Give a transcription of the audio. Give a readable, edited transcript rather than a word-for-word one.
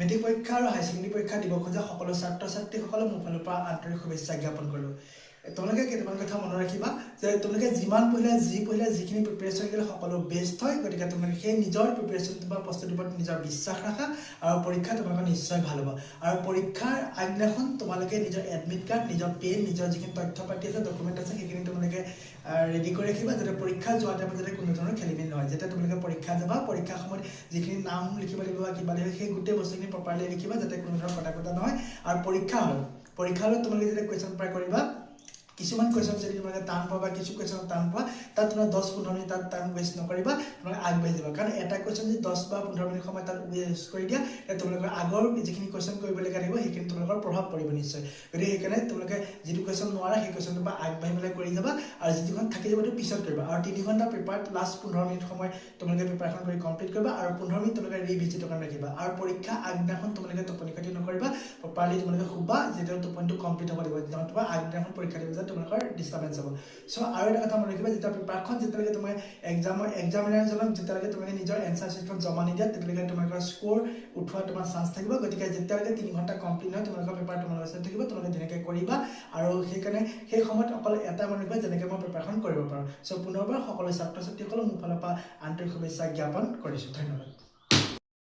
Matric পৰীক্ষা আৰু হাই secondary পৰীক্ষা দিব খোজা সকলো ছাত্ৰ ছাত্ৰীসকলে মোৰ ফালৰ পৰা আন্তৰিক শুভেচ্ছা জ্ঞাপন কৰিলোঁ। তোমালোকে কেইটামান কথা মনত ৰাখিবা যে তোমালোকে যিমান পঢ়িলে যিখিনি প্ৰিপেৰেশ্যন কৰিলে সকলো বেষ্ট হয়। গতিকে তোমালোকে সেই নিজৰ প্ৰিপেৰেশ্যনটো বা প্ৰস্তুতিৰ ওপৰত নিজৰ বিশ্বাস ৰাখা আৰু পৰীক্ষা তোমালোকৰ নিশ্চয় ভাল হ'ব। আৰু পৰীক্ষাৰ আগদিনাখন তোমালোকে নিজৰ এডমিট কাৰ্ড, নিজৰ পেন, নিজৰ যিখিনি তথ্য পাতি আছে, ডকুমেণ্ট আছে, সেইখিনি তোমালোকে ৰেডি কৰি ৰাখিবা, যাতে পৰীক্ষা যোৱা টাইমত যাতে কোনো ধৰণৰ খেলিমেলি নহয়। যেতিয়া তোমালোকে পৰীক্ষা যাবা, পৰীক্ষাৰ সময়ত যিখিনি নাম লিখিব লাগিব বা কিবা লাগিব, সেই গোটেই বস্তুখিনি প্ৰপাৰলি লিখিবা, যাতে কোনো ধৰণৰ কটা নহয়। আৰু পৰীক্ষা হলত তোমালোকে যেতিয়া কুৱেশ্যন পেপাৰ কৰিবা, কিছুমান কুৱেশ্যন যদি তোমালোকে টান পোৱা বা কিছু কুৱেশ্যন টান পোৱা, তাত তোমাৰ 10-15 মিনিট তাত টাইম ৱেষ্ট নকৰিবা, তোমালোকে আগবাঢ়ি যাবা। কাৰণ এটা কুৱেশ্যন যদি 10 বা 15 মিনিট সময় তাত ৱেষ্ট কৰি দিয়া, তোমালোকৰ আগৰ যিখিনি কুৱেশ্যন কৰিবলগীয়া থাকিব সেইখিনি তোমালোকৰ প্ৰভাৱ পৰিব নিশ্চয়। গতিকে সেইকাৰণে তোমালোকে যিটো কুৱেশ্যন নোৱাৰা সেই কুৱেশ্যনটো পৰা আগবাঢ়ি পেলাই কৰি যাবা, আৰু যিটোখন থাকি যাব সেইটো পিছত কৰিবা। আৰু 3 ঘণ্টা পেপাৰত লাষ্ট 15 মিনিট সময় তোমালোকে পেপাৰখন কৰি কমপ্লিট কৰিবা, আৰু 15 মিনিট তোমালোকে ৰিভিজিটৰ কাৰণে ৰাখিবা। আৰু পৰীক্ষা আগদিনাখন তোমালোকে টোপনি ক্ষতি নকৰিবা, প্ৰপাৰলি তোমালোকে শুবা, যেতিয়া টোপনিটো কমপ্লিট হ'ব লাগিব। তোমাৰ আগদিনাখন পৰীক্ষা দিব যায় তোমালোকৰ ডিষ্টাৰ্বেঞ্চ হ'ব। চ' আৰু এটা কথা মনত ৰাখিবা, যেতিয়া পেপাৰখন যেতিয়ালৈকে তোমাৰ এক্সামিনাৰজনক যেতিয়ালৈকে তোমালোকে নিজৰ এনচাৰ শ্বীটখন জমা নিদিয়া, তেতিয়ালৈকে তোমালোকৰ স্ক'ৰ উঠোৱা তোমাৰ চান্স থাকিব। গতিকে যেতিয়ালৈকে 3 ঘণ্টা কমপ্লিট নহয়, তোমালোকৰ পেপাৰ তোমালোকৰ ওচৰত থাকিব, তোমালোকে ধুনীয়াকৈ কৰিবা। আৰু সেইকাৰণে সেই সময়ত অকল এটা মনত ৰাখিবা, যেনেকৈ মই পেপাৰখন কৰিব পাৰোঁ। চ' পুনৰবাৰ সকলো ছাত্ৰ ছাত্ৰীসকলক মোৰ ফালৰ পৰা আন্তৰিক শুভেচ্ছা জ্ঞাপন কৰিছোঁ। ধন্যবাদ।